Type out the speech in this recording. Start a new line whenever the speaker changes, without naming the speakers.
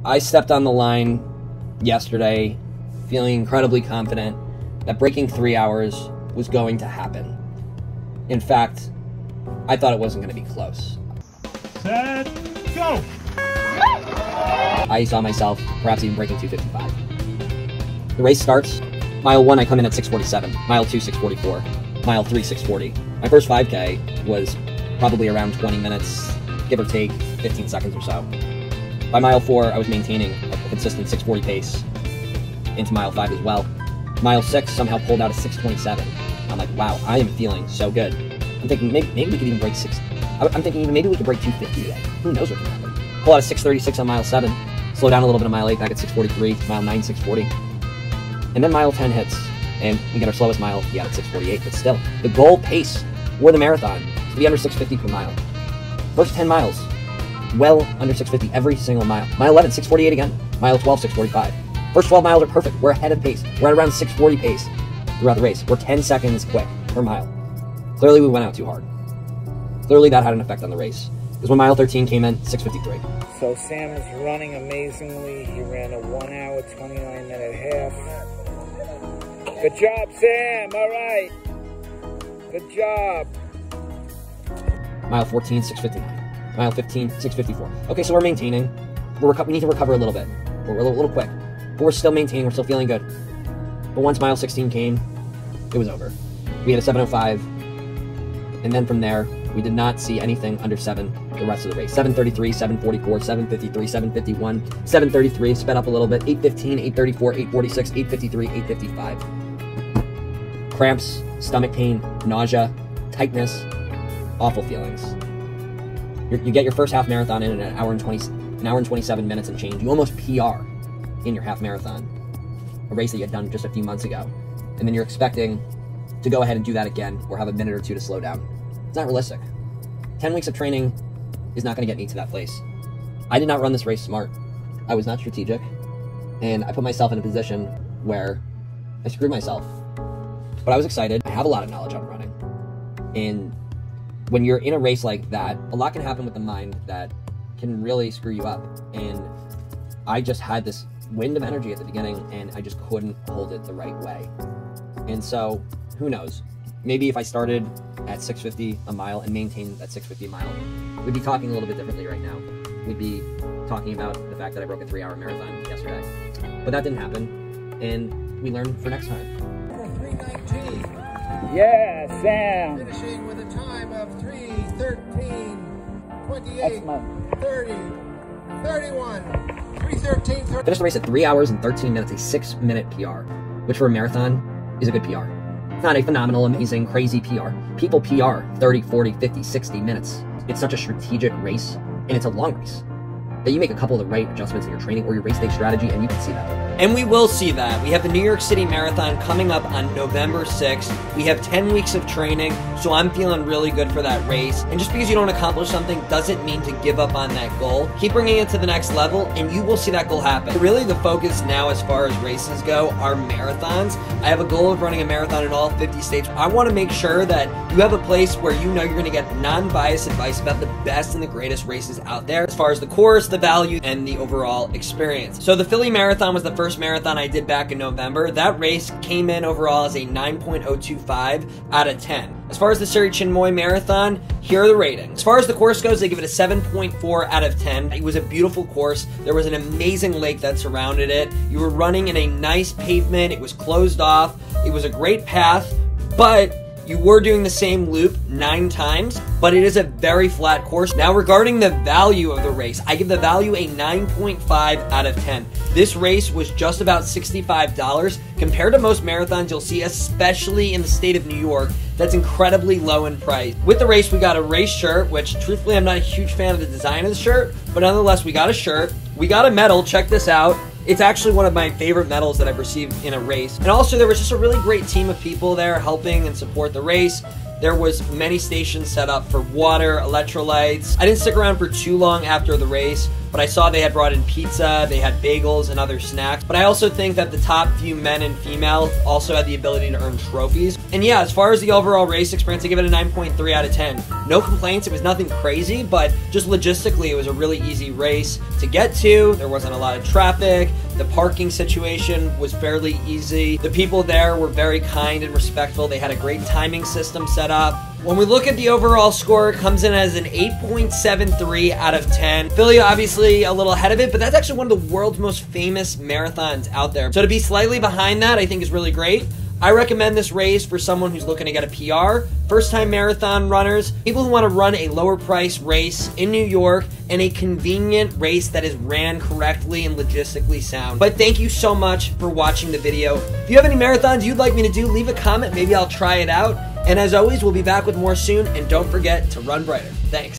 I stepped on the line yesterday feeling incredibly confident that breaking 3 hours was going to happen. In fact, I thought it wasn't going to be close.
Set, go!
I saw myself perhaps even breaking 2:55. The race starts. Mile 1, I come in at 6:47. Mile 2, 6:44. Mile 3, 6:40. My first 5K was probably around 20 minutes, give or take 15 seconds or so. By mile 4, I was maintaining a consistent 6:40 pace into mile 5 as well. Mile 6 somehow pulled out a 6:27. I'm like, wow, I am feeling so good. I'm thinking maybe we could even break 6. I'm thinking maybe we could break 2:50 today. Who knows what can happen? Pull out a 6:36 on mile 7. Slow down a little bit on mile 8, back at 6:43. Mile 9, 6:40. And then mile 10 hits, and we get our slowest mile yet at 6:48. But still, the goal pace for the marathon is to be under 6:50 per mile. First 10 miles, well under 6:50 every single mile. Mile 11, 6:48 again. Mile 12, 6:45. First 12 miles are perfect. We're ahead of pace. We're at around 6:40 pace throughout the race. We're 10 seconds quick per mile. Clearly, we went out too hard. Clearly, that had an effect on the race. Because when mile 13 came in, 6:53.
So Sam is running amazingly. He ran a 1 hour, 29-minute half. Good job, Sam. All right. Good job.
Mile 14, 6:59. Mile 15, 6:54. Okay, so we're maintaining. We need to recover a little bit. We're a little quick. But we're still maintaining. We're still feeling good. But once mile 16 came, it was over. We had a 7:05. And then from there, we did not see anything under 7 the rest of the race. 7:33, 7:44, 7:53, 7:51, 7:33, sped up a little bit. 8:15, 8:34, 8:46, 8:53, 8:55. Cramps, stomach pain, nausea, tightness, awful feelings. You get your first half marathon in an hour and 27 minutes and change. You almost PR in your half marathon, a race that you had done just a few months ago. And then you're expecting to go ahead and do that again or have a minute or two to slow down. It's not realistic. 10 weeks of training is not going to get me to that place. I did not run this race smart. I was not strategic. And I put myself in a position where I screwed myself. But I was excited. I have a lot of knowledge on running. And when you're in a race like that, a lot can happen with the mind that can really screw you up. And I just had this wind of energy at the beginning, and I just couldn't hold it the right way. And so, who knows? Maybe if I started at 6:50 a mile and maintained that 6:50 a mile, we'd be talking a little bit differently right now. We'd be talking about the fact that I broke a 3-hour marathon yesterday. But that didn't happen, and we learned for next time.
3:19. Yeah, Sam.
Finishing with a time of 3:13:28, 30, 31, 3:13.
Finished the race at 3 hours and 13 minutes, a 6-minute PR, which for a marathon is a good PR. It's not a phenomenal, amazing, crazy PR. People PR 30, 40, 50, 60 minutes. It's such a strategic race, and it's a long race, that you make a couple of the right adjustments in your training or your race day strategy, and you can see that.
And we will see that. We have the New York City Marathon coming up on November 6th. We have 10 weeks of training, so I'm feeling really good for that race. And just because you don't accomplish something doesn't mean to give up on that goal. Keep bringing it to the next level, and you will see that goal happen. Really, the focus now as far as races go are marathons. I have a goal of running a marathon in all 50 states. I want to make sure that you have a place where you know you're going to get non-biased advice about the best and the greatest races out there as far as the course, the value, and the overall experience. So the Philly Marathon was the first marathon I did back in November. That race came in overall as a 9.025 out of 10. As far as the Sri Chinmoy Marathon, here are the ratings. As far as the course goes, they give it a 7.4 out of 10. It was a beautiful course. There was an amazing lake that surrounded it. You were running in a nice pavement. It was closed off. It was a great path, but you were doing the same loop 9 times, but it is a very flat course. Now, regarding the value of the race, I give the value a 9.5 out of 10. This race was just about $65 compared to most marathons you'll see, especially in the state of New York. That's incredibly low in price. With the race, we got a race shirt, which truthfully, I'm not a huge fan of the design of the shirt, but nonetheless, we got a shirt. We got a medal. Check this out. It's actually one of my favorite medals that I've received in a race. And also, there was just a really great team of people there helping and support the race. There was many stations set up for water, electrolytes. I didn't stick around for too long after the race, but I saw they had brought in pizza, they had bagels and other snacks. But I also think that the top few men and female also had the ability to earn trophies. And yeah, as far as the overall race experience, I give it a 9.3 out of 10. No complaints, it was nothing crazy, but just logistically, it was a really easy race to get to. There wasn't a lot of traffic. The parking situation was fairly easy. The people there were very kind and respectful. They had a great timing system set up. When we look at the overall score, it comes in as an 8.73 out of 10. Philly obviously a little ahead of it, but that's actually one of the world's most famous marathons out there. So to be slightly behind that, I think is really great. I recommend this race for someone who's looking to get a PR, first-time marathon runners, people who want to run a lower-price race in New York, and a convenient race that is ran correctly and logistically sound. But thank you so much for watching the video. If you have any marathons you'd like me to do, leave a comment. Maybe I'll try it out. And as always, we'll be back with more soon. And don't forget to run brighter. Thanks.